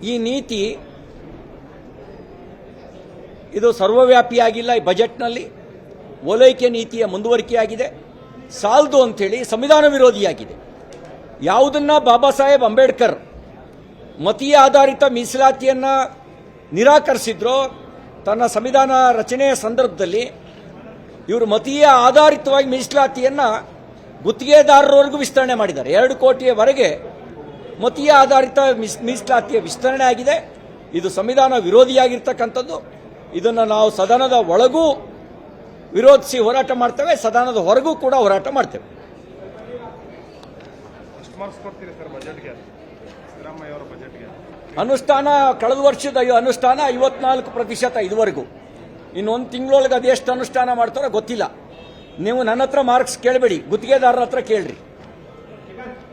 ಈ ನೀತಿ ಇದು ಸರ್ವವ್ಯಾಪಿಯಾಗಿಲ್ಲ. ಈ ಬಜೆಟ್ನಲ್ಲಿ ಓಲೈಕೆ ನೀತಿಯ ಮುಂದುವರಿಕೆಯಾಗಿದೆ. ಸಾಲದು ಅಂಥೇಳಿ ಸಂವಿಧಾನ ವಿರೋಧಿಯಾಗಿದೆ. ಯಾವುದನ್ನ ಬಾಬಾ ಸಾಹೇಬ್ ಅಂಬೇಡ್ಕರ್ ಮತೀಯ ಆಧಾರಿತ ಮೀಸಲಾತಿಯನ್ನು ನಿರಾಕರಿಸಿದ್ರೋ ತನ್ನ ಸಂವಿಧಾನ ರಚನೆಯ ಸಂದರ್ಭದಲ್ಲಿ ಇವರು ಮತೀಯ ಆಧಾರಿತವಾಗಿ ಮೀಸಲಾತಿಯನ್ನು ಗುತ್ತಿಗೆದಾರರವರೆಗೂ ವಿಸ್ತರಣೆ ಮಾಡಿದ್ದಾರೆ. 2 ಕೋಟಿಯವರೆಗೆ ಮತೀಯ ಆಧಾರಿತ ಮೀಸಲಾತಿಯ ವಿಸ್ತರಣೆ ಆಗಿದೆ. ಇದು ಸಂವಿಧಾನ ವಿರೋಧಿಯಾಗಿರ್ತಕ್ಕಂಥದ್ದು. ಇದನ್ನು ನಾವು ಸದನದ ಒಳಗೂ ವಿರೋಧಿಸಿ ಹೋರಾಟ ಮಾಡ್ತೇವೆ, ಸದನದ ಹೊರಗೂ ಕೂಡ ಹೋರಾಟ ಮಾಡ್ತೇವೆ. ಅನುಷ್ಠಾನ ಕಳೆದ ವರ್ಷದ ಅನುಷ್ಠಾನ 54% ಇದುವರೆಗೂ. ಇನ್ನೊಂದು ತಿಂಗಳೊಳಗೆ ಅದೆಷ್ಟು ಅನುಷ್ಠಾನ ಮಾಡ್ತಾರೋ ಗೊತ್ತಿಲ್ಲ. ನೀವು ನನ್ನ ಹತ್ರ ಮಾರ್ಕ್ಸ್ ಕೇಳಬೇಡಿ, ಗುತ್ತಿಗೆದಾರರ ಹತ್ರ ಕೇಳ್ರಿ.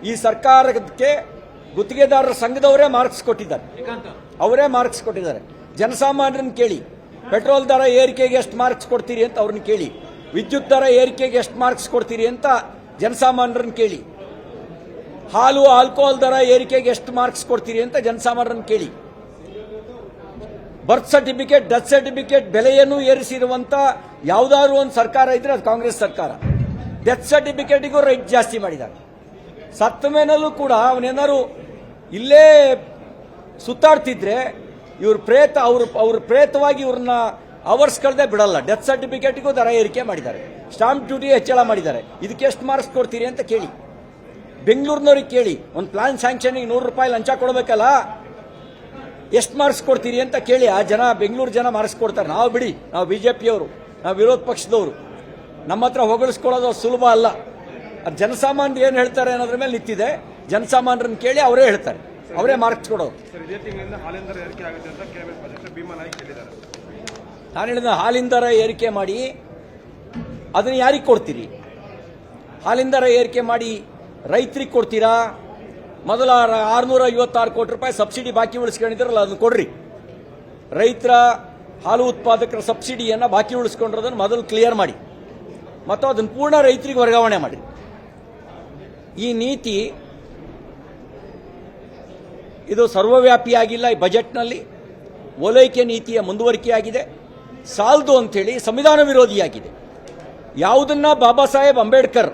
ಈ ಸರ್ಕಾರಕ್ಕೆ ಗುತ್ತಿಗೆದಾರರ ಸಂಘದವರೇ ಮಾರ್ಕ್ಸ್ ಕೊಟ್ಟಿದ್ದಾರೆ, ಅವರೇ ಮಾರ್ಕ್ಸ್ ಕೊಟ್ಟಿದ್ದಾರೆ. ಜನಸಾಮಾನ್ಯರನ್ನ ಕೇಳಿ, ಪೆಟ್ರೋಲ್ ದರ ಏರಿಕೆಗೆ ಎಷ್ಟು ಮಾರ್ಕ್ಸ್ ಕೊಡ್ತೀರಿ ಅಂತ ಅವ್ರನ್ನ ಕೇಳಿ, ವಿದ್ಯುತ್ ದರ ಏರಿಕೆಗೆ ಎಷ್ಟು ಮಾರ್ಕ್ಸ್ ಕೊಡ್ತೀರಿ ಅಂತ ಜನಸಾಮಾನ್ಯರನ್ನ ಕೇಳಿ, ಹಾಲು ಆಲ್ಕೋಹಾಲ್ ದರ ಏರಿಕೆಗೆ ಎಷ್ಟು ಮಾರ್ಕ್ಸ್ ಕೊಡ್ತೀರಿ ಅಂತ ಜನಸಾಮಾನ್ಯರನ್ನ ಕೇಳಿ, ಬರ್ತ್ ಸರ್ಟಿಫಿಕೇಟ್, ಡೆತ್ ಸರ್ಟಿಫಿಕೇಟ್ ಬೆಲೆಯನ್ನು ಏರಿಸಿರುವಂತ ಯಾವುದಾದ್ರು ಒಂದು ಸರ್ಕಾರ ಇದ್ರೆ ಅದು ಕಾಂಗ್ರೆಸ್ ಸರ್ಕಾರ. ಡೆತ್ ಸರ್ಟಿಫಿಕೇಟಿಗೂ ರೇಟ್ ಜಾಸ್ತಿ ಮಾಡಿದ್ದಾರೆ. ಸತ್ತ ಮೇಲೂ ಕೂಡ ಅವನೇನಾದ್ರು ಇಲ್ಲೇ ಸುತ್ತಾಡ್ತಿದ್ರೆ ಇವ್ರ ಪ್ರೇತ ಅವ್ರ ಪ್ರೇತವಾಗಿ ಇವ್ರನ್ನ ಅವರ್ಸ್ ಕಳೆದೇ ಬಿಡಲ್ಲ. ಡೆತ್ ಸರ್ಟಿಫಿಕೇಟ್ಗೂ ದರ ಏರಿಕೆ ಮಾಡಿದ್ದಾರೆ, ಸ್ಟಾಂಪ್ ಡ್ಯೂಟಿ ಹೆಚ್ಚಳ ಮಾಡಿದ್ದಾರೆ. ಇದಕ್ಕೆ ಎಷ್ಟು ಮಾರ್ಕ್ಸ್ ಕೊಡ್ತೀರಿ ಅಂತ ಕೇಳಿ. ಬೆಂಗಳೂರಿನವ್ರಿಗೆ ಕೇಳಿ, ಒಂದು ಪ್ಲಾನ್ ಸ್ಯಾಂಕ್ಷನ್ಗೆ ₹100 ಲಂಚ ಕೊಡಬೇಕಲ್ಲ, ಎಷ್ಟು ಮಾರ್ಕ್ಸ್ ಕೊಡ್ತೀರಿ ಅಂತ ಕೇಳಿ. ಆ ಜನ, ಬೆಂಗಳೂರು ಜನ ಮಾರ್ಕ್ಸ್ ಕೊಡ್ತಾರೆ. ನಾವು ಬಿಡಿ, ನಾವು ಬಿಜೆಪಿಯವರು, ನಾವು ವಿರೋಧ ಪಕ್ಷದವರು, ನಮ್ಮ ಹತ್ರ ಹೊಗಳಿಸ್ಕೊಳ್ಳೋದು ಸುಲಭ ಅಲ್ಲ. ಅದು ಜನಸಾಮಾನ್ಯರು ಏನು ಹೇಳ್ತಾರೆ ಅನ್ನೋದ್ರ ಮೇಲೆ ನಿಂತಿದೆ. ಜನಸಾಮಾನ್ಯರನ್ನ ಕೇಳಿ, ಅವರೇ ಹೇಳ್ತಾರೆ, ಅವರೇ ಮಾರ್ಕ್ಸ್ ಕೊಡೋರು. ನಾನು ಹೇಳಿದ ಹಾಲಿನ ದರ ಏರಿಕೆ ಮಾಡಿ ಅದನ್ನು ಯಾರಿಗೆ ಕೊಡ್ತೀರಿ? ಹಾಲಿನ ದರ ಏರಿಕೆ ಮಾಡಿ ರೈತರಿಗೆ ಕೊಡ್ತೀರಾ? ಮೊದಲ ₹656 ಕೋಟಿ ಸಬ್ಸಿಡಿ ಬಾಕಿ ಉಳಿಸ್ಕೊಂಡಿದ್ರಲ್ಲ, ಅದನ್ನು ಕೊಡ್ರಿ. ರೈತರ ಹಾಲು ಉತ್ಪಾದಕರ ಸಬ್ಸಿಡಿಯನ್ನು ಬಾಕಿ ಉಳಿಸ್ಕೊಂಡಿರೋದನ್ನು ಮೊದಲು ಕ್ಲಿಯರ್ ಮಾಡಿ, ಮತ್ತು ಅದನ್ನು ಪೂರ್ಣ ರೈತರಿಗೆ ವರ್ಗಾವಣೆ ಮಾಡಿ. ಈ ನೀತಿ ಇದು ಸರ್ವವ್ಯಾಪಿಯಾಗಿಲ್ಲ. ಈ ಬಜೆಟ್ನಲ್ಲಿ ಓಲೈಕೆ ನೀತಿಯ ಮುಂದುವರಿಕೆಯಾಗಿದೆ. ಸಾಲದು ಅಂಥೇಳಿ ಸಂವಿಧಾನ ವಿರೋಧಿಯಾಗಿದೆ. ಯಾವುದನ್ನ ಬಾಬಾ ಸಾಹೇಬ್ ಅಂಬೇಡ್ಕರ್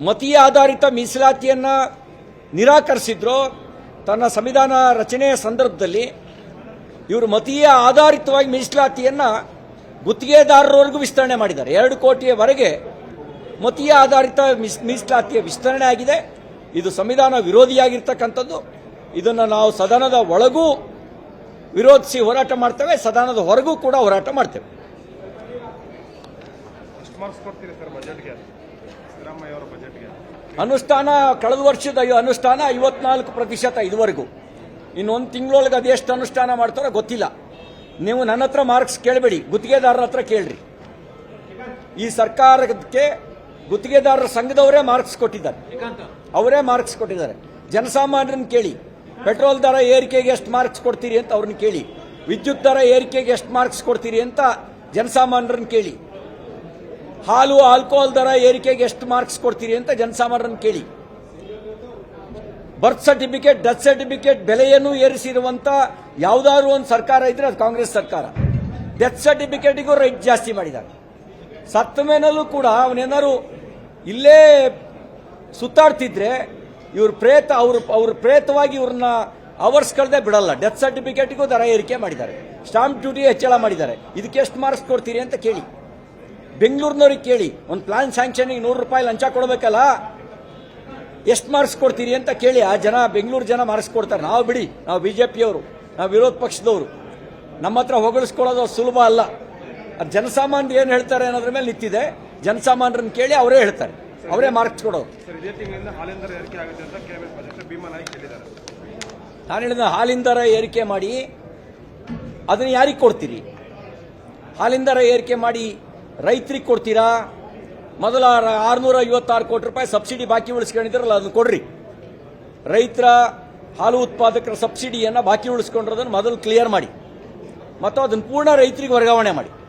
ಮತೀಯ ಆಧಾರಿತ ಮೀಸಲಾತಿಯನ್ನು ನಿರಾಕರಿಸಿದ್ರೋ ತನ್ನ ಸಂವಿಧಾನ ರಚನೆಯ ಸಂದರ್ಭದಲ್ಲಿ ಇವರು ಮತೀಯ ಆಧಾರಿತವಾಗಿ ಮೀಸಲಾತಿಯನ್ನು ಗುತ್ತಿಗೆದಾರರವರೆಗೂ ವಿಸ್ತರಣೆ ಮಾಡಿದ್ದಾರೆ. 2 ಕೋಟಿಯವರೆಗೆ ಮತೀಯ ಆಧಾರಿತ ಮೀಸಲಾತಿಯ ವಿಸ್ತರಣೆ ಆಗಿದೆ. ಇದು ಸಂವಿಧಾನ ವಿರೋಧಿಯಾಗಿರ್ತಕ್ಕಂಥದ್ದು. ಇದನ್ನು ನಾವು ಸದನದ ಒಳಗೂ ವಿರೋಧಿಸಿ ಹೋರಾಟ ಮಾಡ್ತೇವೆ, ಸದನದ ಹೊರಗೂ ಕೂಡ ಹೋರಾಟ ಮಾಡ್ತೇವೆ. ಅನುಷ್ಠಾನ ಕಳೆದ ವರ್ಷದ ಅನುಷ್ಠಾನ 54% ಇದುವರೆಗೂ. ಇನ್ನೊಂದು ತಿಂಗಳೊಳಗೆ ಅದೆಷ್ಟು ಅನುಷ್ಠಾನ ಮಾಡ್ತಾರೋ ಗೊತ್ತಿಲ್ಲ. ನೀವು ನನ್ನ ಹತ್ರ ಮಾರ್ಕ್ಸ್ ಕೇಳಬೇಡಿ, ಗುತ್ತಿಗೆದಾರರ ಹತ್ರ ಕೇಳ್ರಿ. ಈ ಸರ್ಕಾರಕ್ಕೆ ಗುತ್ತಿಗೆದಾರರ ಸಂಘದವರೇ ಮಾರ್ಕ್ಸ್ ಕೊಟ್ಟಿದ್ದಾರೆ, ಅವರೇ ಮಾರ್ಕ್ಸ್ ಕೊಟ್ಟಿದ್ದಾರೆ. ಜನಸಾಮಾನ್ಯರನ್ನ ಕೇಳಿ, ಪೆಟ್ರೋಲ್ ದರ ಏರಿಕೆಗೆ ಎಷ್ಟು ಮಾರ್ಕ್ಸ್ ಕೊಡ್ತೀರಿ ಅಂತ ಅವ್ರನ್ನ ಕೇಳಿ, ವಿದ್ಯುತ್ ದರ ಏರಿಕೆಗೆ ಎಷ್ಟು ಮಾರ್ಕ್ಸ್ ಕೊಡ್ತೀರಿ ಅಂತ ಜನಸಾಮಾನ್ಯರನ್ನ ಕೇಳಿ, ಹಾಲು ಆಲ್ಕೋಹಾಲ್ ದರ ಏರಿಕೆಗೆ ಎಷ್ಟು ಮಾರ್ಕ್ಸ್ ಕೊಡ್ತೀರಿ ಅಂತ ಜನಸಾಮಾನ್ಯರನ್ನ ಕೇಳಿ, ಬರ್ತ್ ಸರ್ಟಿಫಿಕೇಟ್, ಡೆತ್ ಸರ್ಟಿಫಿಕೇಟ್ ಬೆಲೆಯನ್ನು ಏರಿಸಿರುವಂತ ಯಾವುದಾದ್ರು ಒಂದು ಸರ್ಕಾರ ಇದ್ರೆ ಅದು ಕಾಂಗ್ರೆಸ್ ಸರ್ಕಾರ. ಡೆತ್ ಸರ್ಟಿಫಿಕೇಟಿಗೂ ರೇಟ್ ಜಾಸ್ತಿ ಮಾಡಿದ್ದಾರೆ. ಸತ್ತ ಮೇಲೂ ಕೂಡ ಅವನೇನಾದ್ರು ಇಲ್ಲೇ ಸುತ್ತಾಡ್ತಿದ್ರೆ ಇವ್ರ ಪ್ರೇತ ಅವ್ರ ಪ್ರೇತವಾಗಿ ಇವ್ರನ್ನ ಅವರ್ಸ್ ಕಳೆದೇ ಬಿಡಲ್ಲ. ಡೆತ್ ಸರ್ಟಿಫಿಕೇಟ್ಗೂ ದರ ಏರಿಕೆ ಮಾಡಿದ್ದಾರೆ, ಸ್ಟಾಂಪ್ ಡ್ಯೂಟಿ ಹೆಚ್ಚಳ ಮಾಡಿದ್ದಾರೆ. ಇದಕ್ಕೆ ಎಷ್ಟು ಮಾರ್ಕ್ಸ್ ಕೊಡ್ತೀರಿ ಅಂತ ಕೇಳಿ. ಬೆಂಗಳೂರಿನವ್ರಿಗೆ ಕೇಳಿ, ಒಂದು ಪ್ಲಾನ್ ಸ್ಯಾಂಕ್ಷನ್ಗೆ ₹100 ಲಂಚ ಕೊಡಬೇಕಲ್ಲ, ಎಷ್ಟು ಮಾರ್ಕ್ಸ್ ಕೊಡ್ತೀರಿ ಅಂತ ಕೇಳಿ. ಆ ಜನ, ಬೆಂಗಳೂರು ಜನ ಮಾರ್ಕ್ಸ್ ಕೊಡ್ತಾರೆ. ನಾವು ಬಿಡಿ, ನಾವು ಬಿಜೆಪಿಯವರು, ನಾವು ವಿರೋಧ ಪಕ್ಷದವರು, ನಮ್ಮ ಹತ್ರ ಹೊಗಳಿಸ್ಕೊಳ್ಳೋದು ಸುಲಭ ಅಲ್ಲ. ಅದು ಜನಸಾಮಾನ್ಯರು ಏನು ಹೇಳ್ತಾರೆ ಅನ್ನೋದ್ರ ಮೇಲೆ ನಿಂತಿದೆ. ಜನಸಾಮಾನ್ಯರನ್ನ ಕೇಳಿ, ಅವರೇ ಹೇಳ್ತಾರೆ, ಅವರೇ ಮಾರ್ಕ್ಸ್ ಕೊಡೋರು. ನಾನು ಹೇಳಿದ ಹಾಲಿನ ದರ ಏರಿಕೆ ಮಾಡಿ ಅದನ್ನು ಯಾರಿಗೆ ಕೊಡ್ತೀರಿ? ಹಾಲಿನ ದರ ಏರಿಕೆ ಮಾಡಿ ರೈತರಿಗೆ ಕೊಡ್ತೀರಾ? ಮೊದಲ ₹656 ಕೋಟಿ ಸಬ್ಸಿಡಿ ಬಾಕಿ ಉಳಿಸ್ಕೊಂಡಿದ್ರಲ್ಲ, ಅದನ್ನು ಕೊಡ್ರಿ. ರೈತರ ಹಾಲು ಉತ್ಪಾದಕರ ಸಬ್ಸಿಡಿಯನ್ನು ಬಾಕಿ ಉಳಿಸ್ಕೊಂಡಿರೋದನ್ನು ಮೊದಲು ಕ್ಲಿಯರ್ ಮಾಡಿ, ಮತ್ತು ಅದನ್ನು ಪೂರ್ಣ ರೈತರಿಗೆ ವರ್ಗಾವಣೆ ಮಾಡಿ.